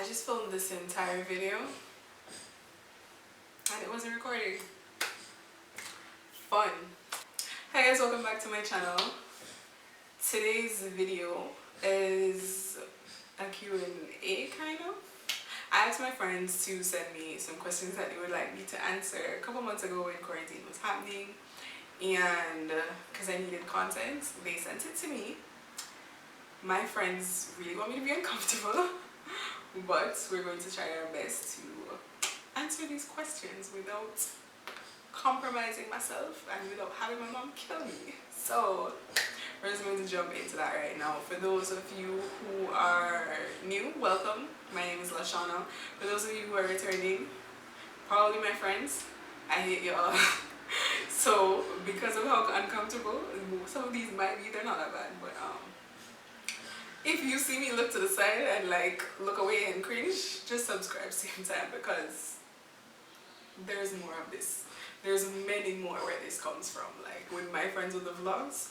I just filmed this entire video and it wasn't recording. Fun. Hi guys, welcome back to my channel. Today's video is a Q&A kind of. I asked my friends to send me some questions that they would like me to answer a couple months ago when quarantine was happening, and because I needed content, they sent it to me. My friends really want me to be uncomfortable, but we're going to try our best to answer these questions without compromising myself and without having my mom kill me. So we're just going to jump into that right now. For those of you who are new, welcome. My name is Shawna. For those of you who are returning, probably my friends, I hate y'all. So because of how uncomfortable some of these might be, they're not that bad, but if you see me look to the side and like look away and cringe, just subscribe same time, because there's more of this. There's many more where this comes from, like with my friends with the vlogs.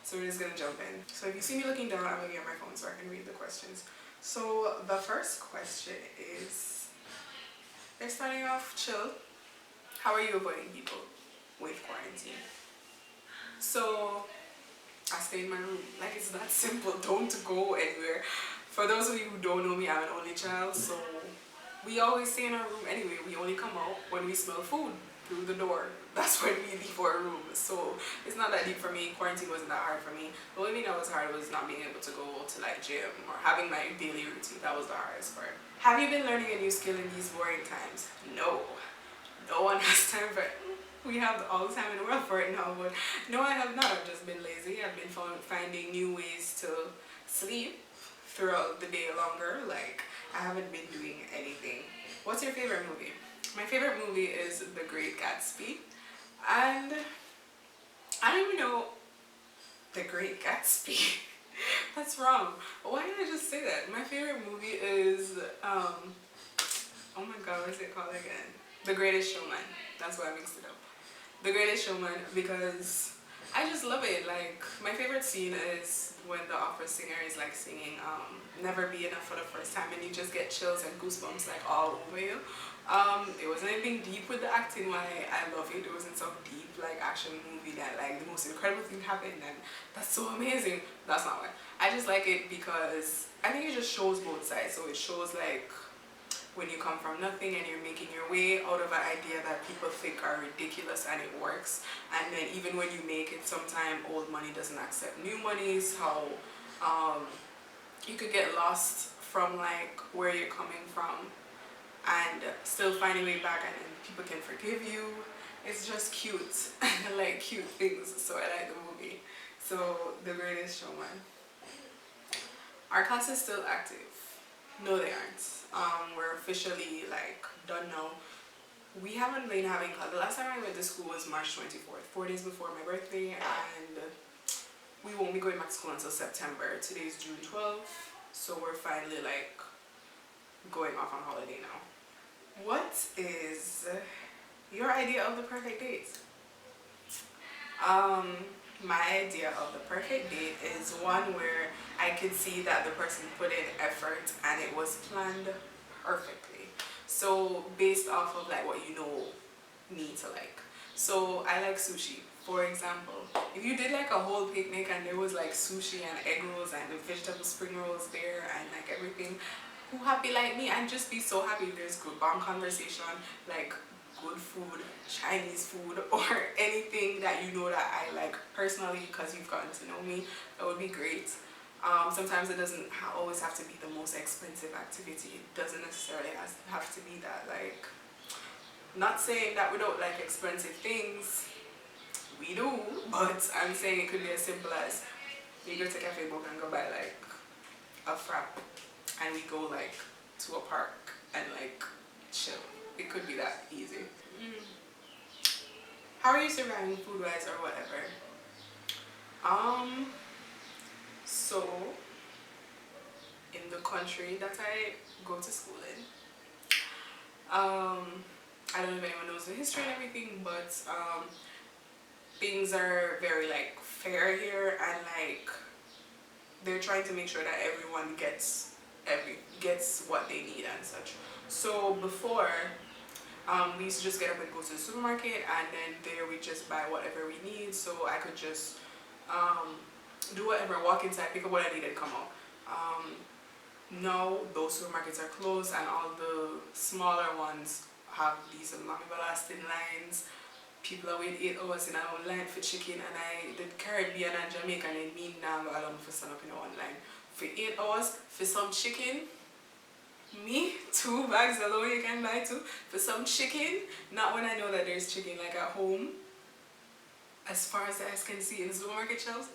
So we're just gonna jump in. So if you see me looking down, I'm gonna get my phone so I can read the questions. So the first question is, they're starting off chill. How are you avoiding people with quarantine? So I stay in my room. Like, it's that simple. Don't go anywhere. For those of you who don't know me, I'm an only child, so we always stay in our room anyway. We only come out when we smell food through the door. That's when we leave our room. So it's not that deep for me. Quarantine wasn't that hard for me. The only thing that was hard was not being able to go to like gym or having my daily routine. That was the hardest part. Have you been learning a new skill in these boring times? No. No one has time for it. We have all the time in the world for it now, but no, I have not. I've just been lazy. I've been finding new ways to sleep throughout the day longer. Like, I haven't been doing anything. What's your favorite movie? My favorite movie is The Great Gatsby, and I don't even know The Great Gatsby. That's wrong. Why did I just say that? My favorite movie is oh my god, what is it called again? The Greatest Showman. That's why I mixed it up. The Greatest Showman, because I just love it. Like, my favorite scene is when the opera singer is like singing Never Be Enough for the first time, and you just get chills and goosebumps like all over you. It wasn't anything deep with the acting why I love it. It wasn't some deep like action movie that like the most incredible thing happened and that's so amazing. That's not why. I just like it because I think it just shows both sides. So it shows like when you come from nothing and you're making your way out of an idea that people think are ridiculous and it works, and then even when you make it, sometimes old money doesn't accept new monies, how you could get lost from like where you're coming from and still find a way back, and then people can forgive you. It's just cute. I like cute things, so I like the movie. So The Greatest Showman. Our class is still active. No, they aren't. We're officially like done now. We haven't been having class. The last time I went to school was March 24th, 4 days before my birthday, and we won't be going back to school until September. Today's June 12th, so we're finally like going off on holiday now. What is your idea of the perfect date? My idea of the perfect date is one where I could see that the person put in effort and it was planned perfectly. So based off of like what you know me to like. So I like sushi. For example, if you did like a whole picnic and there was like sushi and egg rolls and the vegetable spring rolls there and like everything, who happy like me? And just be so happy. There's good bomb conversation, like good food, Chinese food, or anything that you know that I like personally because you've gotten to know me. That would be great. Sometimes it doesn't always have to be the most expensive activity. It doesn't necessarily have to be that. Like, not saying that we don't like expensive things, we do, but I'm saying it could be as simple as you go to Cafe Book and go buy like a frap, and we go like to a park and like chill. It could be that easy. How are you surviving food wise or whatever? So in the country that I go to school in, I don't know if anyone knows the history and everything, but things are very like fair here, and like they're trying to make sure that everyone gets gets what they need and such. So before, we used to just get up and go to the supermarket, and then there we just buy whatever we need. So I could just do whatever, walk inside, pick up what I needed, come out. Now those supermarkets are closed, and all the smaller ones have these long everlasting lines. People are waiting 8 hours in a line for chicken, and the Caribbean and Jamaican, they mean now allow me for stand up in one line for 8 hours for some chicken. Me, 2 bags alone you can buy 2 for some chicken. Not when I know that there's chicken like at home. As far as the eyes can see in the supermarket shelves,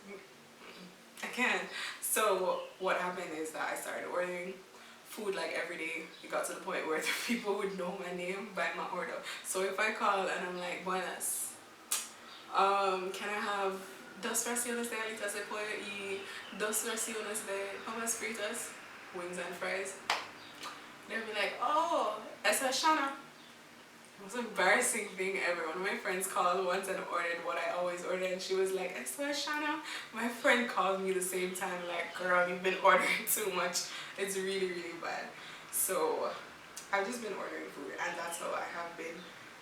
I can't. So what happened is that I started ordering food like every day. It got to the point where the people would know my name by my order. So if I call and I'm like, buenas, can I have dos raciones de alitas de pollo y dos raciones de papas fritas, wings and fries? They'll be like, oh, esa es Shawna. The most embarrassing thing ever. One of my friends called once and ordered what I always order, and she was like, esa es Shawna. My friend called me the same time like, girl, you've been ordering too much. It's really, really bad. So I've just been ordering food, and that's how I have been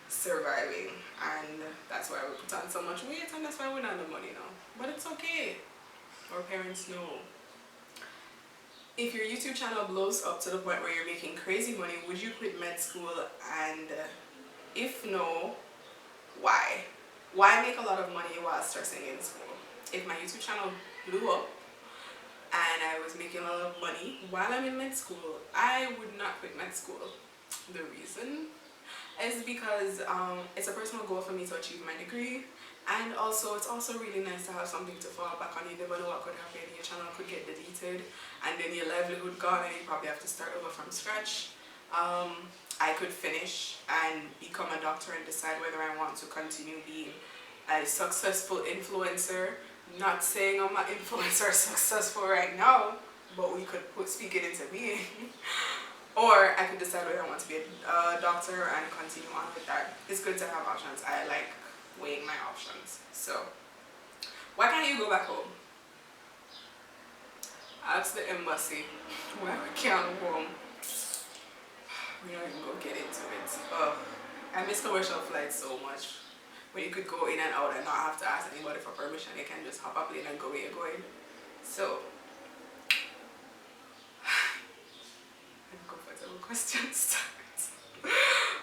surviving, and that's why we put on so much weight, and that's why we're not the money now. But it's okay. Our parents know. If your YouTube channel blows up to the point where you're making crazy money, would you quit med school? And if no, why? Why make a lot of money while stressing in school? If my YouTube channel blew up and I was making a lot of money while I'm in med school, I would not quit med school. The reason is because it's a personal goal for me to achieve my degree, and also it's also really nice to have something to fall back on. You never know what could happen. Your channel could get deleted and then your livelihood gone, and you probably have to start over from scratch. I could finish and become a doctor and decide whether I want to continue being a successful influencer. Not saying I'm an influencer successful right now, but we could speak it into being. Or I could decide whether I want to be a doctor and continue on with that. It's good to have options. I like weighing my options. So why can't you go back home? Ask the embassy why we can't go home. We don't even go get into it. I miss commercial flights so much. When you could go in and out and not have to ask anybody for permission. You can just hop up plane and go where you're going. So uncomfortable question starts.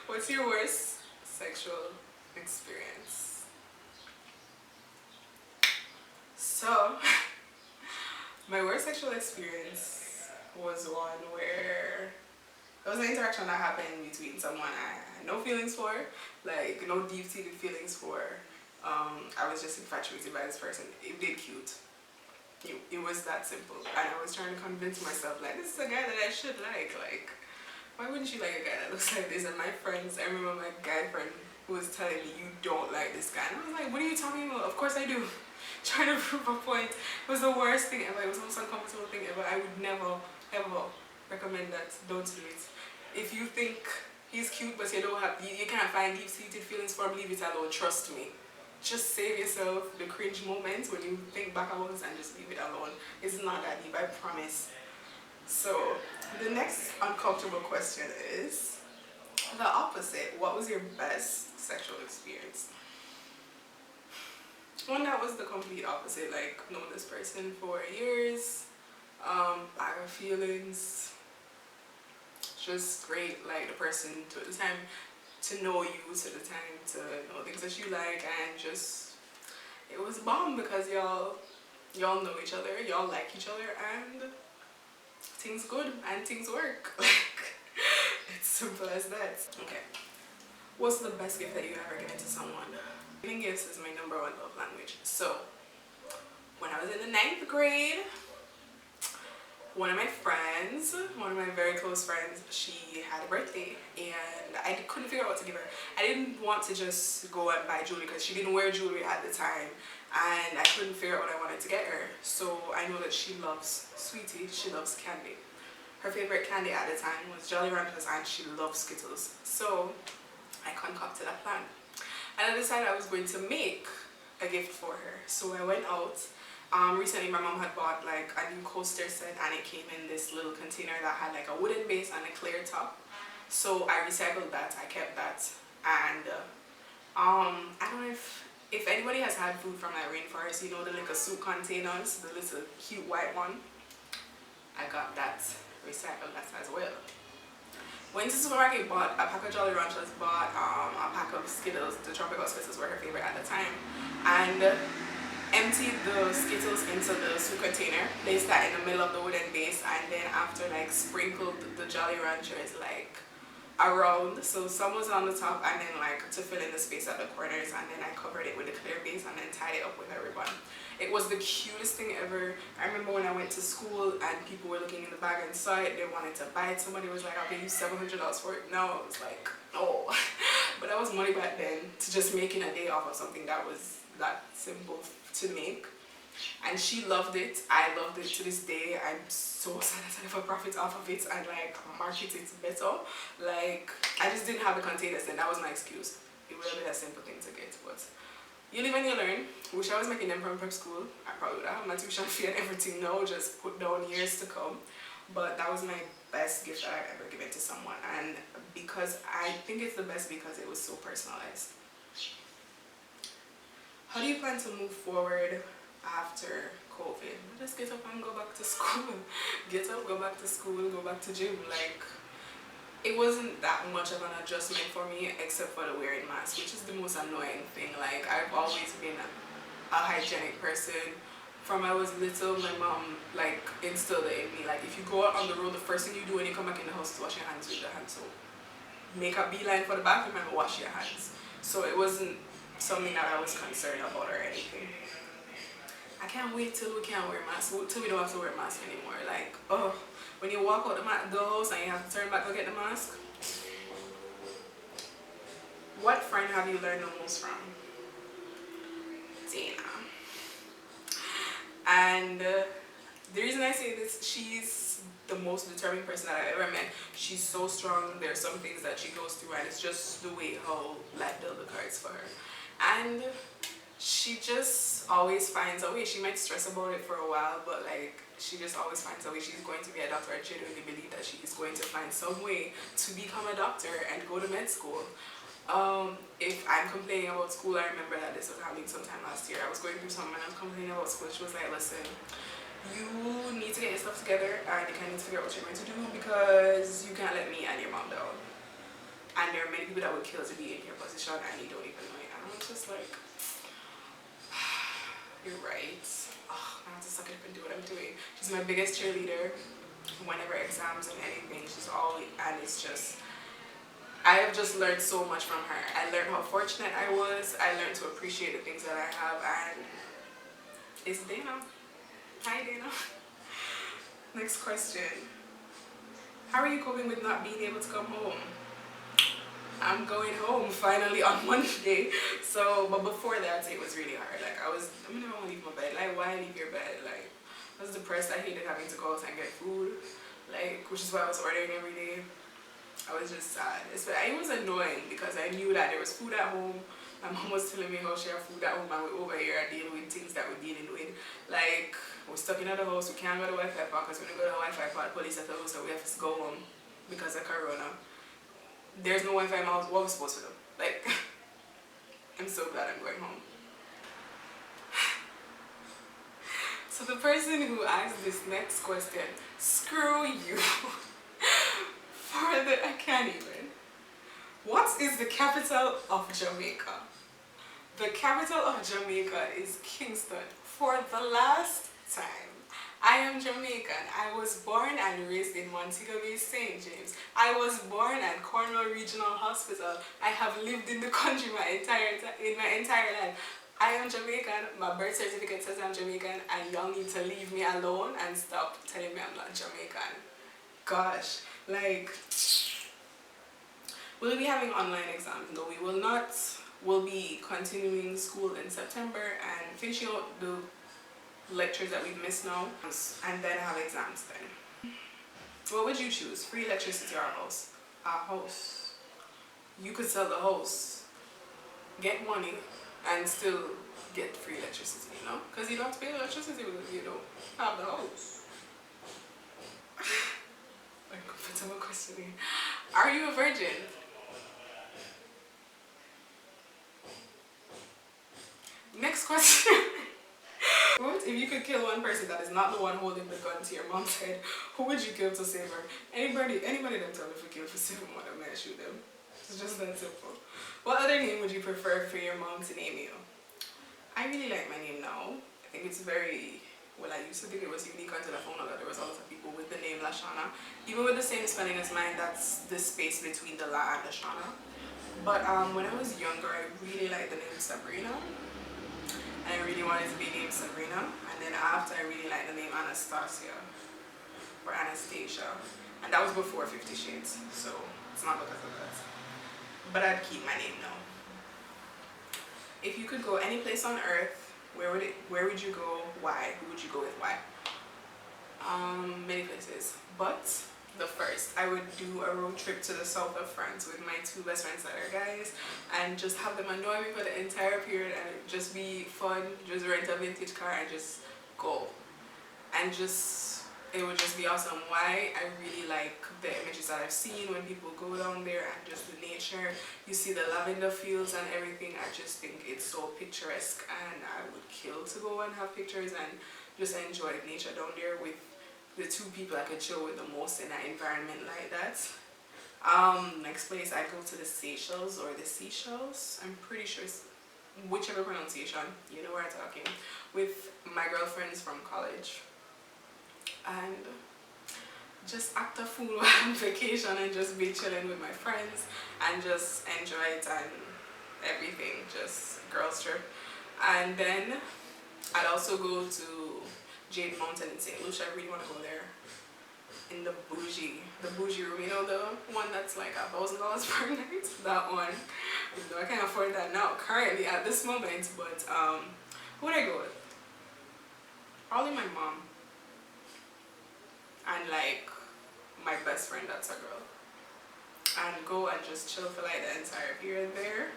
What's your worst sexual experience? So my worst sexual experience was one where it was an interaction that happened between someone I had no feelings for, like no deep-seated feelings for. I was just infatuated by this person. It did cute. It was that simple. And I was trying to convince myself, like, this is a guy that I should like. Like, why wouldn't you like a guy that looks like this? And my friends, I remember my guy friend who was telling me, you don't like this guy. And I was like, what are you talking about? Of course I do. Trying to prove a point. It was the worst thing ever. It was the most uncomfortable thing ever. I would never, ever recommend that. Don't do it. If you think he's cute but you don't have, you can't find deep-seated feelings for him, leave it alone. Trust me. Just save yourself the cringe moments when you think back about it and just leave it alone. It's not that deep, I promise. So the next uncomfortable question is the opposite. What was your best sexual experience? One that was the complete opposite, like known this person for years, bag of feelings, just great, like the person took the time to know you, took the time to know things that you like, and just it was bomb because y'all know each other, y'all like each other, and things good and things work. Like, it's simple as that. Okay, what's the best gift that you ever given to someone? Giving gifts is my #1 love language. So when I was in the 9th grade, one of my friends, one of my very close friends, she had a birthday and I couldn't figure out what to give her. I didn't want to just go and buy jewelry because she didn't wear jewelry at the time, and I couldn't figure out what I wanted to get her. So I know that she loves sweetie, she loves candy. Her favorite candy at the time was Jolly Ranchers, and she loves Skittles. So I concocted a plan, and I decided I was going to make a gift for her. So I went out Recently my mom had bought like a new coaster set, and it came in this little container that had like a wooden base and a clear top. So I recycled that, I kept that. And I don't know if anybody has had food from like rainforest, you know, the little soup containers, the little cute white one. I got that, recycled that as well. Went to the supermarket, bought a pack of Jolly Ranchers, bought a pack of Skittles. The tropical Skittles were her favorite at the time, and emptied the Skittles into the soup container, placed that in the middle of the wooden base, and then after like sprinkled the Jolly Ranchers like around, so some was on the top and then like to fill in the space at the corners, and then I covered it with a clear base and then tied it up with a ribbon. It was the cutest thing ever. I remember when I went to school and people were looking in the bag and saw it, they wanted to buy it. Somebody was like, I'll pay you $700 for it. No, I was like, no. But that was money back then, to just making a day off of something that was that simple to make. And she loved it. I loved it to this day. I'm so sad that I never profit off of it and like market it better. Like, I just didn't have the containers then. That was my excuse. It would have been a simple thing to get, but you live and you learn. Wish I was making them from prep school. I probably would have my tuition fee and everything now, just put down years to come. But that was my best gift that I've ever given to someone, and because I think it's the best because it was so personalized. How do you plan to move forward after COVID? Just get up and go back to school. Get up, go back to school, go back to gym. Like, it wasn't that much of an adjustment for me, except for the wearing mask, which is the most annoying thing. Like, I've always been a hygienic person. From I was little, my mom like instilled it in me. Like, if you go out on the road, the first thing you do when you come back in the house is wash your hands with the hand soap. Make a beeline for the bathroom and wash your hands. So it wasn't something that I was concerned about or anything. I can't wait till we can't wear masks, till we don't have to wear masks anymore. Like, oh, when you walk out the house and you have to turn back to get the mask. What friend have you learned the most from? Dana. And the reason I say this, she's the most determined person that I've ever met. She's so strong. There are some things that she goes through, and it's just the way how life dealt the cards for her. And she just always finds a way. She might stress about it for a while, but like, she just always finds a way. She's going to be a doctor. I genuinely believe that she is going to find some way to become a doctor and go to med school. If I'm complaining about school, I remember that this was happening sometime last year. I was going through something and I was complaining about school. She was like, listen, you need to get your stuff together and you kind of need to figure out what you're going to do, because you can't let me and your mom down. And there are many people that would kill to be in your position and you don't even know it. And I was just like, you're right. Oh, I have to suck it up and do what I'm doing. She's my biggest cheerleader. Whenever exams and anything, she's always, and it's just, I have just learned so much from her. I learned how fortunate I was. I learned to appreciate the things that I have, and it's Dana. Hi, Dana. Next question. How are you coping with not being able to come home? I'm going home finally on Monday. So, but before that, it was really hard. Like, I never want to leave my bed. Like, why leave your bed? Like, I was depressed. I hated having to go out and get food. Like, which is why I was ordering every day. I was just sad. It was annoying because I knew that there was food at home. My mom was telling me how she had food at home and we're over here dealing with things that we're dealing with. Like, we're stuck in the house, we can't go to the Wi-Fi park because when we go to the Wi-Fi park, police have told us that we have to go home because of Corona. There's no Wi-Fi in my house. What are we supposed to do? Like, I'm so glad I'm going home. So the person who asked this next question, screw you. I can't even. What is the capital of Jamaica? The capital of Jamaica is Kingston. For the last time, I am Jamaican. I was born and raised in Montego Bay, St. James. I was born at Cornwall Regional Hospital. I have lived in the country my entire life. I am Jamaican. My birth certificate says I'm Jamaican, and y'all need to leave me alone and stop telling me I'm not Jamaican. Gosh, like, we'll be having online exams. No, we will not. We'll be continuing school in September and finishing out the lectures that we've missed now, and then have exams then. What would you choose? Free electricity or a house? A house. You could sell the house, get money, and still get free electricity, you know? Because you don't have to pay electricity because you don't have the house. Uncomfortable questioning. Are you a virgin? Next question. What if you could kill one person that is not the one holding the gun to your mom's head? Who would you kill to save her? Anybody that tell me if you kill for saving one, I'm gonna shoot them. It's just that simple. What other name would you prefer for your mom to name you? I really like my name now. I think it's very, well, I used to think it was unique until I found out that there was a lot of people with the name Shawna. Even with the same spelling as mine, that's the space between the La and the Shawna. But when I was younger, I really liked the name Sabrina. And I really wanted to be named Sabrina. And then after, I really liked the name Anastasia. Or Anastasia. And that was before 50 Shades. So it's not because of that. But I'd keep my name now. If you could go any place on earth, where would you go? Why? Who would you go with? Why? Many places. But the first, I would do a road trip to the south of France with my two best friends that are guys, and just have them annoy me for the entire period, and it'd just be fun. Just rent a vintage car and just go. And it would just be awesome. Why? I really like the images that I've seen when people go down there, and just the nature. You see the lavender fields and everything. I just think it's so picturesque, and I would kill to go and have pictures and just enjoy nature down there with the two people I could chill with the most in an environment like that. Next place, I'd go to the Seychelles or the Seashells. I'm pretty sure it's whichever pronunciation, you know where I'm talking, with my girlfriends from college. And just act a fool while on vacation and just be chilling with my friends and just enjoy it and everything, just girls trip. And then I'd also go to Jade Mountain in St. Lucia. I really want to go there. In the bougie room, you know, the one that's like $1,000 per night. That one. Even though I can't afford that now currently at this moment, but who would I go with? Probably my mom. And like my best friend that's a girl. And go and just chill for like the entire period there.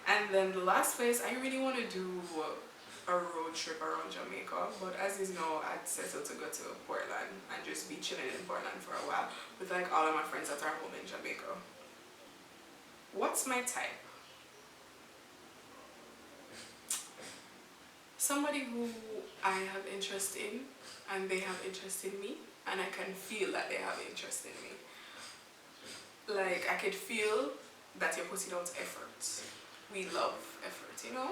And then the last place, I really want to do a road trip around Jamaica, but as you know, I'd settled to go to Portland and just be chilling in Portland for a while with like all of my friends that are home in Jamaica. What's my type? Somebody who I have interest in and they have interest in me, and I can feel that they have interest in me. Like I could feel that you're putting out effort. We love effort, you know?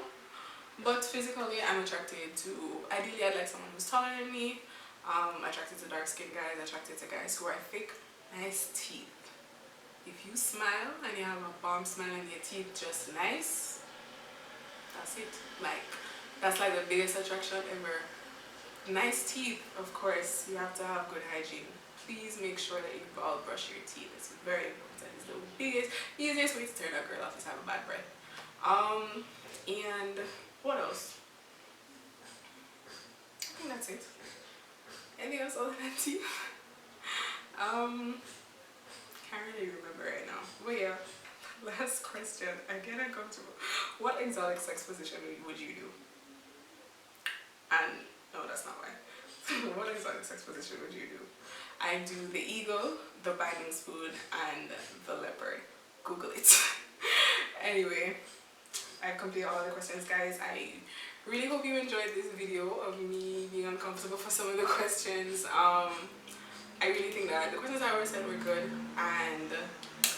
But physically, I'm attracted to, ideally I'd like someone who's taller than me, attracted to dark skinned guys, attracted to guys who are thick, nice teeth. If you smile and you have a bomb smile and your teeth just nice, that's it. Like, that's like the biggest attraction ever. Nice teeth, of course, you have to have good hygiene. Please make sure that you all brush your teeth. It's very important. It's the biggest, easiest way to turn a girl off is have a bad breath. And what else? I think that's it. Anything else other than teeth? Can't really remember right now. But yeah, last question. Again, uncomfortable. What exotic sex position would you do? And no, that's not why. What exotic sex position would you do? I do the eagle, the binding spoon, and the leopard. Google it. Anyway, I completed all the questions, guys. I really hope you enjoyed this video of me being uncomfortable for some of the questions. I really think that the questions I always said were good, and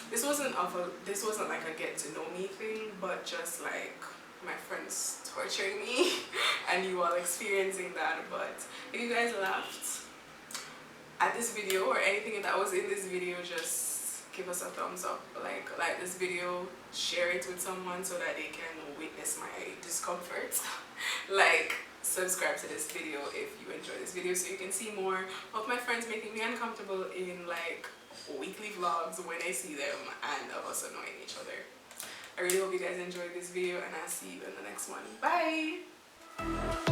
this wasn't like a get to know me thing, but just like my friends torturing me and you all experiencing that. But if you guys laughed at this video or anything that was in this video, just give us a thumbs up, like this video, share it with someone so that they can witness my discomfort. Like, subscribe to this video if you enjoy this video so you can see more of my friends making me uncomfortable in like weekly vlogs when I see them and of us annoying each other. I really hope you guys enjoyed this video, and I'll see you in the next one. Bye!